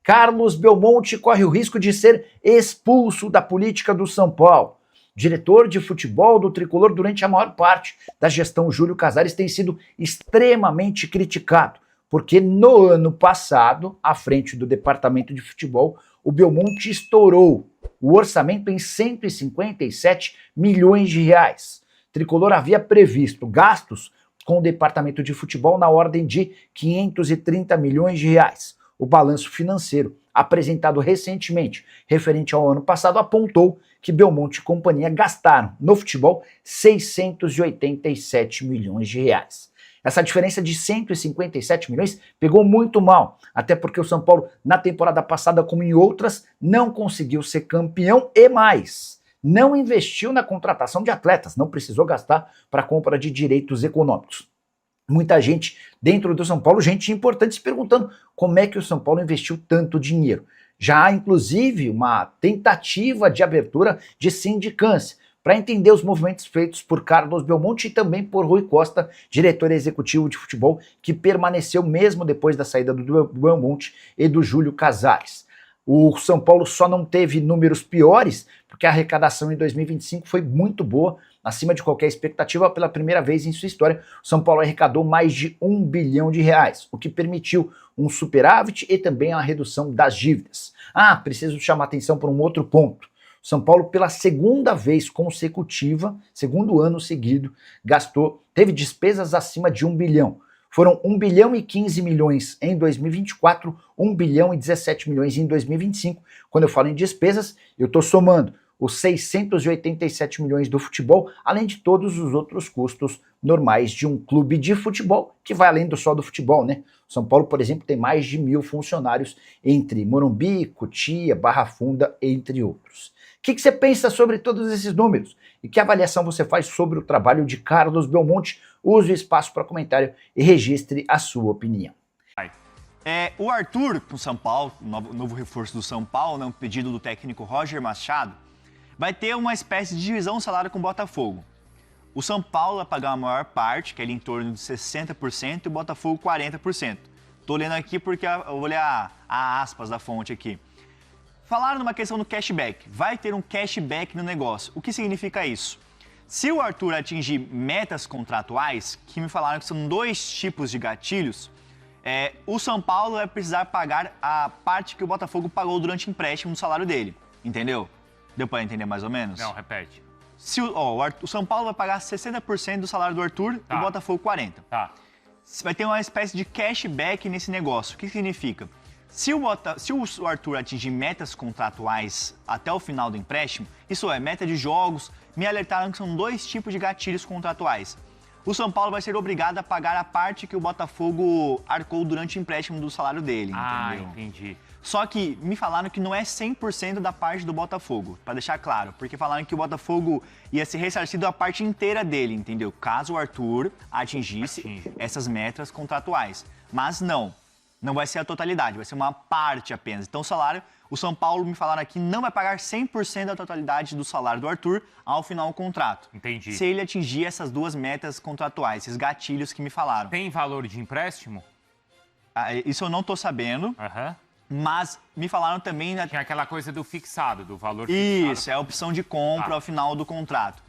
Carlos Belmonte corre o risco de ser expulso da política do São Paulo. Diretor de futebol do Tricolor durante a maior parte da gestão Júlio Casares tem sido extremamente criticado, porque no ano passado, à frente do departamento de futebol, o Belmonte estourou o orçamento em 157 milhões de reais. O Tricolor havia previsto gastos com o departamento de futebol na ordem de 530 milhões de reais. O balanço financeiro apresentado recentemente, referente ao ano passado, apontou que Belmonte e companhia gastaram no futebol 687 milhões de reais. Essa diferença de 157 milhões pegou muito mal, até porque o São Paulo, na temporada passada, como em outras, não conseguiu ser campeão e mais. Não investiu na contratação de atletas, não precisou gastar para a compra de direitos econômicos. Muita gente dentro do São Paulo, gente importante, se perguntando como é que o São Paulo investiu tanto dinheiro. Já há, inclusive, uma tentativa de abertura de sindicância para entender os movimentos feitos por Carlos Belmonte e também por Rui Costa, diretor executivo de futebol, que permaneceu mesmo depois da saída do Belmonte e do Júlio Casares. O São Paulo só não teve números piores porque a arrecadação em 2025 foi muito boa, acima de qualquer expectativa. Pela primeira vez em sua história, o São Paulo arrecadou mais de 1 bilhão de reais, o que permitiu um superávit e também a redução das dívidas. Preciso chamar atenção para um outro ponto. O São Paulo, pela segunda vez consecutiva, segundo ano seguido, teve despesas acima de 1 bilhão. Foram 1 bilhão e 15 milhões em 2024, 1 bilhão e 17 milhões em 2025. Quando eu falo em despesas, eu estou somando os 687 milhões do futebol, além de todos os outros custos normais de um clube de futebol, que vai além só do futebol, né? O São Paulo, por exemplo, tem mais de 1.000 funcionários entre Morumbi, Cotia, Barra Funda, entre outros. O que você pensa sobre todos esses números? E que avaliação você faz sobre o trabalho de Carlos Belmonte? Use o espaço para comentário e registre a sua opinião. O Arthur, com o São Paulo, novo reforço do São Paulo, um pedido do técnico Roger Machado, vai ter uma espécie de divisão do salário com o Botafogo. O São Paulo vai pagar a maior parte, que é ali em torno de 60%, e o Botafogo 40%. Estou lendo aqui porque eu vou ler a aspas da fonte aqui. Falaram numa questão do cashback. Vai ter um cashback no negócio. O que significa isso? Se o Arthur atingir metas contratuais, que me falaram que são 2 tipos de gatilhos, o São Paulo vai precisar pagar a parte que o Botafogo pagou durante o empréstimo no salário dele. Entendeu? Deu para entender mais ou menos? Não, repete. O São Paulo vai pagar 60% do salário do Arthur e o Botafogo 40%. Tá. Vai ter uma espécie de cashback nesse negócio. O que significa? Se o Arthur atingir metas contratuais até o final do empréstimo, isso é, meta de jogos, me alertaram que são 2 tipos de gatilhos contratuais. O São Paulo vai ser obrigado a pagar a parte que o Botafogo arcou durante o empréstimo do salário dele, entendeu? Entendi. Só que me falaram que não é 100% da parte do Botafogo, para deixar claro, porque falaram que o Botafogo ia ser ressarcido a parte inteira dele, entendeu? Caso o Arthur atingisse essas metas contratuais. Mas não vai ser a totalidade, vai ser uma parte apenas. Então o São Paulo, me falaram aqui, não vai pagar 100% da totalidade do salário do Arthur ao final do contrato. Entendi. Se ele atingir essas 2 metas contratuais, esses gatilhos que me falaram. Tem valor de empréstimo? Isso eu não tô sabendo. Mas me falaram também... Tinha aquela coisa do fixado, do valor fixado. Isso, é a opção de compra ao final do contrato.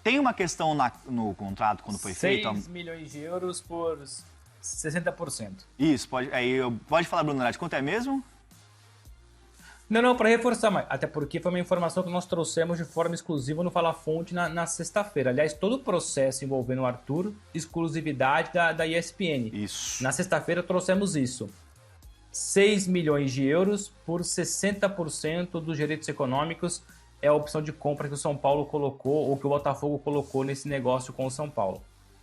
Tem uma questão no contrato, quando foi feito... 6 milhões de euros por 60%. Isso, pode falar, Bruno Narati, quanto é mesmo? Não, para reforçar mais. Até porque foi uma informação que nós trouxemos de forma exclusiva no Fala Fonte na sexta-feira. Aliás, todo o processo envolvendo o Arthur, exclusividade da ESPN. Isso. Na sexta-feira trouxemos isso. 6 milhões de euros por 60% dos direitos econômicos é a opção de compra que o São Paulo colocou, ou que o Botafogo colocou nesse negócio com o São Paulo.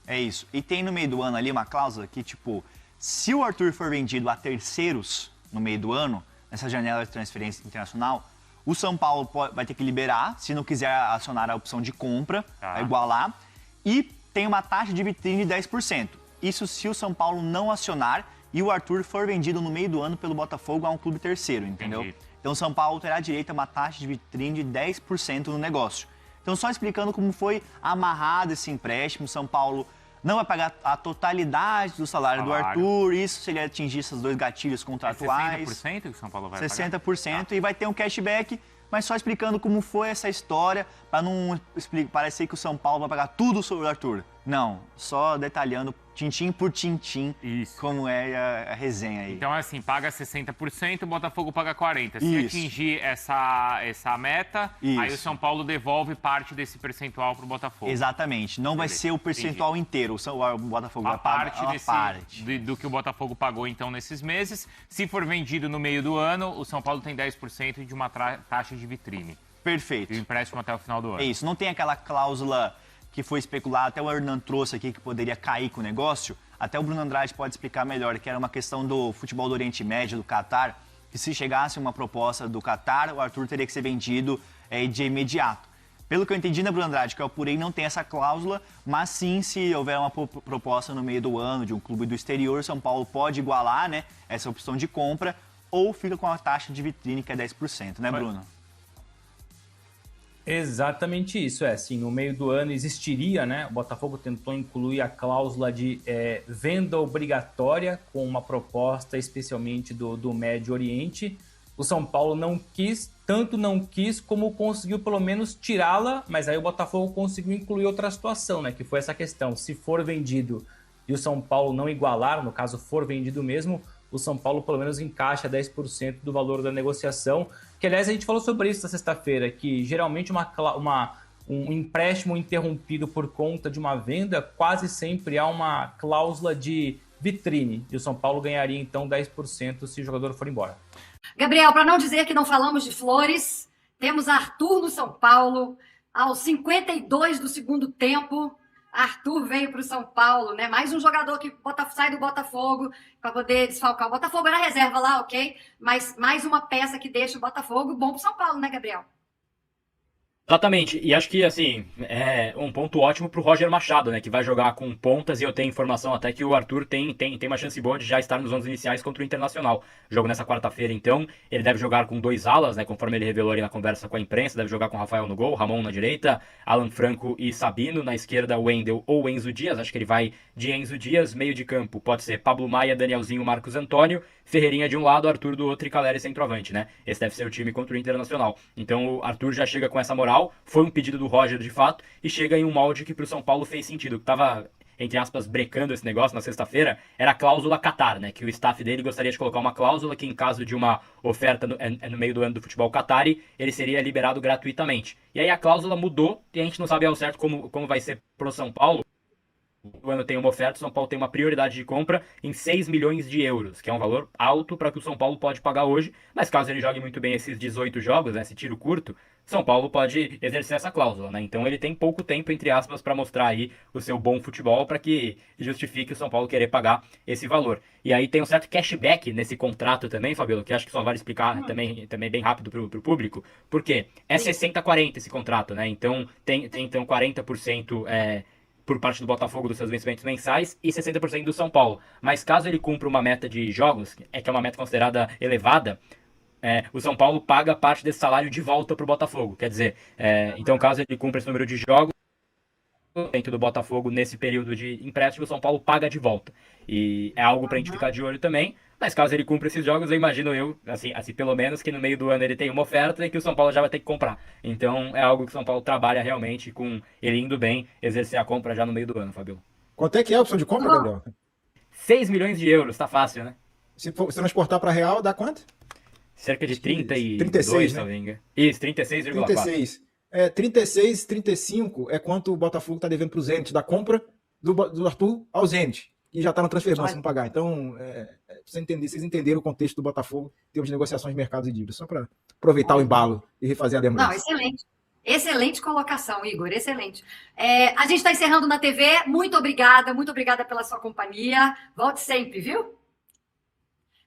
É isso. E tem no meio do ano ali uma cláusula que, tipo, se o Arthur for vendido a terceiros no meio do ano, nessa janela de transferência internacional, o São Paulo vai ter que liberar, se não quiser acionar a opção de compra, a igualar, e tem uma taxa de vitrine de 10%. Isso se o São Paulo não acionar e o Arthur for vendido no meio do ano pelo Botafogo a um clube terceiro, entendeu? Entendi. Então o São Paulo terá direito a uma taxa de vitrine de 10% no negócio. Então só explicando como foi amarrado esse empréstimo, São Paulo não vai pagar a totalidade do salário do Arthur, isso se ele atingir esses 2 gatilhos contratuais. 60% que o São Paulo vai 60% e vai ter um cashback, mas só explicando como foi essa história, para não parecer que o São Paulo vai pagar tudo sobre o Arthur. Não, só detalhando tintim por tintim como é a resenha aí. Então, assim, paga 60%, o Botafogo paga 40%. Se Isso. atingir essa meta, Isso. aí o São Paulo devolve parte desse percentual pro Botafogo. Exatamente, não vai ser o percentual inteiro, o Botafogo vai pagar uma parte. Do que o Botafogo pagou, então, nesses meses. Se for vendido no meio do ano, o São Paulo tem 10% de uma taxa de vitrine. Perfeito. E o empréstimo até o final do ano. É isso, não tem aquela cláusula que foi especulada, até o Hernan trouxe aqui, que poderia cair com o negócio. Até o Bruno Andrade pode explicar melhor, que era uma questão do futebol do Oriente Médio, do Catar, que se chegasse uma proposta do Catar, o Arthur teria que ser vendido de imediato. Pelo que eu entendi, né, Bruno Andrade, que eu apurei, não tem essa cláusula, mas sim, se houver uma proposta no meio do ano de um clube do exterior, São Paulo pode igualar, né, essa opção de compra, ou fica com a taxa de vitrine, que é 10%, né, Bruno? Exatamente isso, assim, no meio do ano existiria, né, o Botafogo tentou incluir a cláusula de venda obrigatória com uma proposta especialmente do Médio Oriente. O São Paulo não quis, tanto não quis como conseguiu pelo menos tirá-la, mas aí o Botafogo conseguiu incluir outra situação, né, que foi essa questão, se for vendido e o São Paulo não igualar, no caso for vendido mesmo, o São Paulo pelo menos encaixa 10% do valor da negociação, que aliás a gente falou sobre isso na sexta-feira, que geralmente um empréstimo interrompido por conta de uma venda, quase sempre há uma cláusula de vitrine, e o São Paulo ganharia então 10% se o jogador for embora. Gabriel, para não dizer que não falamos de flores, temos Arthur no São Paulo, aos 52 do segundo tempo, Arthur veio para o São Paulo, né? Mais um jogador que sai do Botafogo para poder desfalcar. O Botafogo era reserva lá, ok? Mas mais uma peça que deixa o Botafogo bom para o São Paulo, né, Gabriel? Exatamente, e acho que, assim, é um ponto ótimo pro Roger Machado, né, que vai jogar com pontas, e eu tenho informação até que o Arthur tem uma chance boa de já estar nos 11 iniciais contra o Internacional. Jogo nessa quarta-feira, então, ele deve jogar com 2 alas, né, conforme ele revelou ali na conversa com a imprensa, deve jogar com Rafael no gol, Ramon na direita, Alan Franco e Sabino, na esquerda Wendel ou Enzo Dias, acho que ele vai de Enzo Dias, meio de campo, pode ser Pablo Maia, Danielzinho, Marcos Antônio, Ferreirinha de um lado, Arthur do outro e Caleri centroavante, né, esse deve ser o time contra o Internacional. Então o Arthur já chega com essa moral, foi um pedido do Roger de fato, e chega em um molde que pro São Paulo fez sentido, que tava, entre aspas, brecando esse negócio na sexta-feira, era a cláusula Qatar, né, que o staff dele gostaria de colocar uma cláusula que em caso de uma oferta no meio do ano do futebol qatari, ele seria liberado gratuitamente. E aí a cláusula mudou, e a gente não sabe ao certo como vai ser pro São Paulo. O ano tem uma oferta, o São Paulo tem uma prioridade de compra em 6 milhões de euros, que é um valor alto para que o São Paulo pode pagar hoje, mas caso ele jogue muito bem esses 18 jogos, né, esse tiro curto, São Paulo pode exercer essa cláusula, né? Então ele tem pouco tempo, entre aspas, para mostrar aí o seu bom futebol para que justifique o São Paulo querer pagar esse valor. E aí tem um certo cashback nesse contrato também, Fabíola, que acho que só vale explicar também bem rápido pro público, porque é 60-40 esse contrato, né? Então tem então 40% por parte do Botafogo dos seus vencimentos mensais e 60% do São Paulo. Mas caso ele cumpra uma meta de jogos, que é uma meta considerada elevada, o São Paulo paga parte desse salário de volta para o Botafogo. Quer dizer, então caso ele cumpra esse número de jogos dentro do Botafogo nesse período de empréstimo, o São Paulo paga de volta. E é algo para a gente ficar de olho também. Mas caso ele cumpra esses jogos, eu imagino assim, pelo menos que no meio do ano ele tem uma oferta e que o São Paulo já vai ter que comprar. Então é algo que o São Paulo trabalha realmente com ele indo bem, exercer a compra já no meio do ano, Fabio. Quanto é que é a opção de compra, Gabriel? 6 milhões de euros, tá fácil, né? Se transportar para real, dá quanto? Cerca de 32, 36, né? se não me engano. Isso, 36,4. 36. 36, 35 é quanto o Botafogo está devendo para o Zenit da compra do Arthur ao Zenit. E já está no transfer ban, se não pagar. Então, vocês entenderam o contexto do Botafogo em termos de negociações de mercados e dívidas. Só para aproveitar o embalo e refazer a lembrança. Não, excelente. Excelente colocação, Igor, excelente. A gente está encerrando na TV. Muito obrigada pela sua companhia. Volte sempre, viu?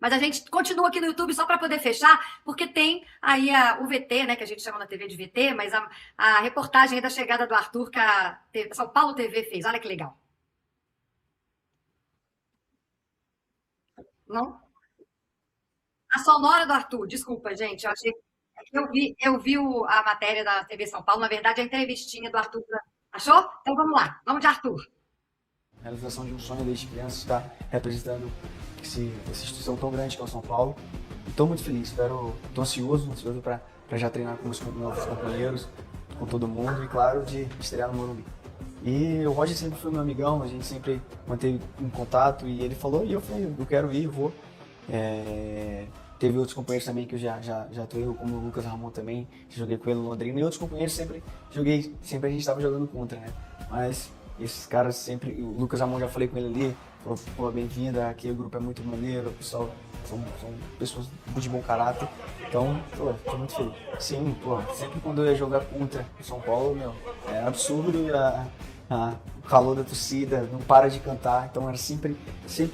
Mas a gente continua aqui no YouTube só para poder fechar, porque tem aí o VT, né, que a gente chama na TV de VT, mas a reportagem aí da chegada do Arthur que a São Paulo TV fez. Olha que legal. Não? A sonora do Arthur, desculpa, gente. Eu achei. Eu vi a matéria da TV São Paulo, na verdade, a entrevistinha do Arthur. Achou? Então vamos lá. Vamos de Arthur. Realização de um sonho desde criança, estar representando essa instituição tão grande que é o São Paulo. Estou muito feliz, estou ansioso para já treinar com os novos companheiros, com todo mundo e, claro, de estrear no Morumbi. E o Roger sempre foi meu amigão, a gente sempre manteve um contato e ele falou, e eu falei, eu quero ir, eu vou. Teve outros companheiros também que eu já atuei, como o Lucas Ramon também, joguei com ele no Londrina, e outros companheiros sempre a gente estava jogando contra, né? Mas esses caras sempre, o Lucas Ramon já falei com ele ali, falou, pô, bem-vinda, aqui o grupo é muito maneiro, o pessoal são pessoas de bom caráter, então, pô, tô muito feliz. Sim, pô, sempre quando eu ia jogar contra o São Paulo, meu, é absurdo o calor da torcida, não para de cantar, então era sempre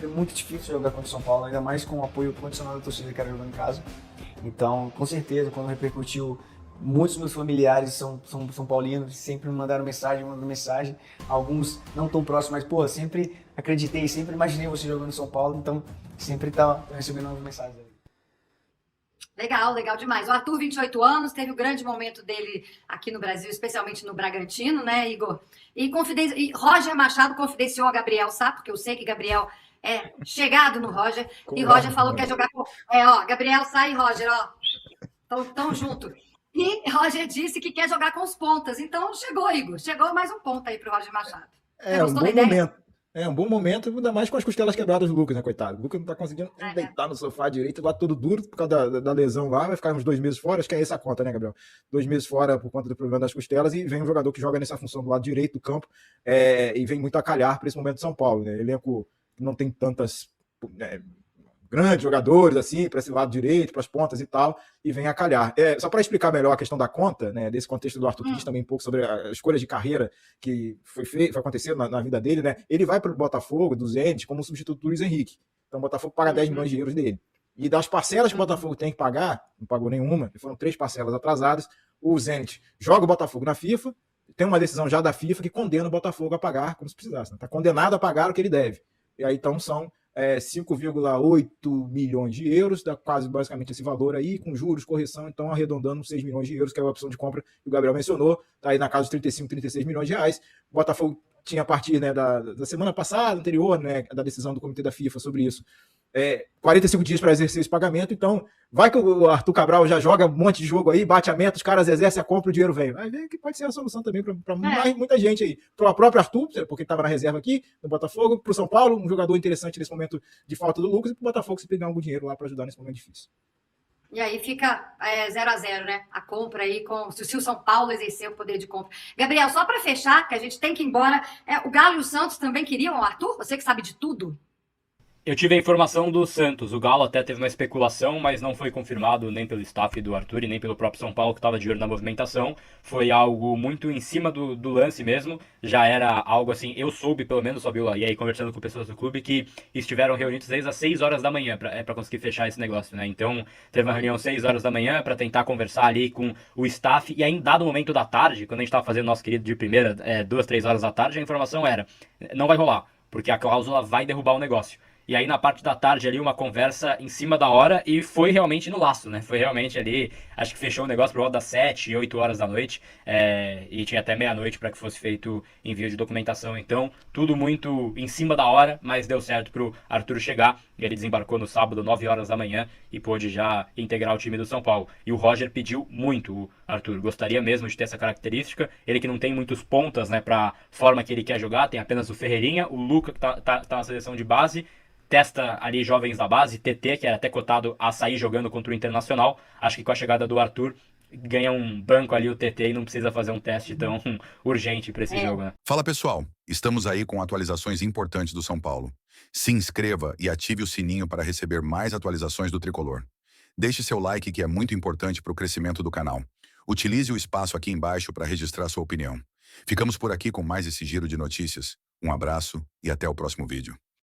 muito difícil jogar contra o São Paulo, ainda mais com o apoio condicional da torcida que era jogando em casa. Então, com certeza, quando repercutiu, muitos dos meus familiares são paulinos, sempre me mandaram mensagem, alguns não tão próximos, mas, pô, sempre acreditei, sempre imaginei você jogando em São Paulo, então sempre tá recebendo novas mensagens. Legal, legal demais. O Arthur, 28 anos, teve o grande momento dele aqui no Brasil, especialmente no Bragantino, né, Igor? E Roger Machado confidenciou a Gabriel Sá, porque eu sei que Gabriel é chegado no Roger, e Roger falou que quer jogar com... Gabriel Sá e Roger, tão junto. E Roger disse que quer jogar com os pontas, então chegou, Igor, chegou mais um ponto aí pro Roger Machado. Um bom momento. Um bom momento, ainda mais com as costelas quebradas do Lucas, né, coitado? O Lucas não tá conseguindo nem deitar no sofá direito, lá todo duro por causa da lesão lá, vai ficar uns 2 meses fora, acho que é essa a conta, né, Gabriel? 2 meses fora por conta do problema das costelas, e vem um jogador que joga nessa função do lado direito do campo, e vem muito a calhar para esse momento de São Paulo, né? Elenco não tem tantas grandes jogadores, assim, para esse lado direito, para as pontas e tal, e vem a calhar. Só para explicar melhor a questão da conta, né, desse contexto do Arthur, que diz também um pouco sobre a escolha de carreira que foi acontecendo na vida dele, né? Ele vai para o Botafogo, do Zenit, como substituto do Luiz Henrique. Então o Botafogo paga 10 milhões de euros dele. E das parcelas que o Botafogo tem que pagar, não pagou nenhuma, foram 3 parcelas atrasadas, o Zenit joga o Botafogo na FIFA, tem uma decisão já da FIFA que condena o Botafogo a pagar como se precisasse. Está condenado a pagar o que ele deve. E aí então são 5,8 milhões de euros, dá quase basicamente esse valor aí, com juros, correção, então arredondando 6 milhões de euros, que é a opção de compra que o Gabriel mencionou, tá aí na casa dos 35, 36 milhões de reais. O Botafogo tinha a partir, né, da semana passada, anterior, né, da decisão do Comitê da FIFA sobre isso, 45 dias para exercer esse pagamento, então vai que o Arthur Cabral já joga um monte de jogo aí, bate a meta, os caras exercem a compra, o dinheiro vem. Vai ver que pode ser a solução também para muita gente aí. Para o próprio Arthur, porque estava na reserva aqui, no Botafogo, para o São Paulo, um jogador interessante nesse momento de falta do Lucas, e para o Botafogo se pegar algum dinheiro lá para ajudar nesse momento difícil. E aí fica 0-0, né? A compra aí, se o São Paulo exercer o poder de compra. Gabriel, só para fechar, que a gente tem que ir embora, o Galo e o Santos também queriam o Arthur? Você que sabe de tudo? Eu tive a informação do Santos. O Galo até teve uma especulação, mas não foi confirmado nem pelo staff do Arthur e nem pelo próprio São Paulo, que estava de olho na movimentação. Foi algo muito em cima do lance mesmo. Já era algo assim, eu soube, pelo menos, Fabiola, e aí conversando com pessoas do clube, que estiveram reunidos desde as 6 horas da manhã para conseguir fechar esse negócio, né? Então, teve uma reunião às 6 horas da manhã para tentar conversar ali com o staff, e aí, em dado momento da tarde, quando a gente estava fazendo nosso querido de primeira, 2, 3 horas da tarde, a informação era, não vai rolar, porque a cláusula vai derrubar o negócio. E aí na parte da tarde ali uma conversa em cima da hora e foi realmente no laço, né? Foi realmente ali, acho que fechou o negócio por volta das 7, 8 horas da noite e tinha até meia-noite para que fosse feito envio de documentação. Então tudo muito em cima da hora, mas deu certo pro Arthur chegar. Ele desembarcou no sábado, 9 horas da manhã e pôde já integrar o time do São Paulo. E o Roger pediu muito, o Arthur. Gostaria mesmo de ter essa característica. Ele que não tem muitos pontas, né, pra forma que ele quer jogar, tem apenas o Ferreirinha, o Luca que tá na seleção de base. Testa ali jovens da base, TT, que era até cotado a sair jogando contra o Internacional. Acho que com a chegada do Arthur, ganha um banco ali o TT e não precisa fazer um teste tão urgente para esse jogo, né? Fala pessoal, estamos aí com atualizações importantes do São Paulo. Se inscreva e ative o sininho para receber mais atualizações do Tricolor. Deixe seu like, que é muito importante para o crescimento do canal. Utilize o espaço aqui embaixo para registrar sua opinião. Ficamos por aqui com mais esse giro de notícias. Um abraço e até o próximo vídeo.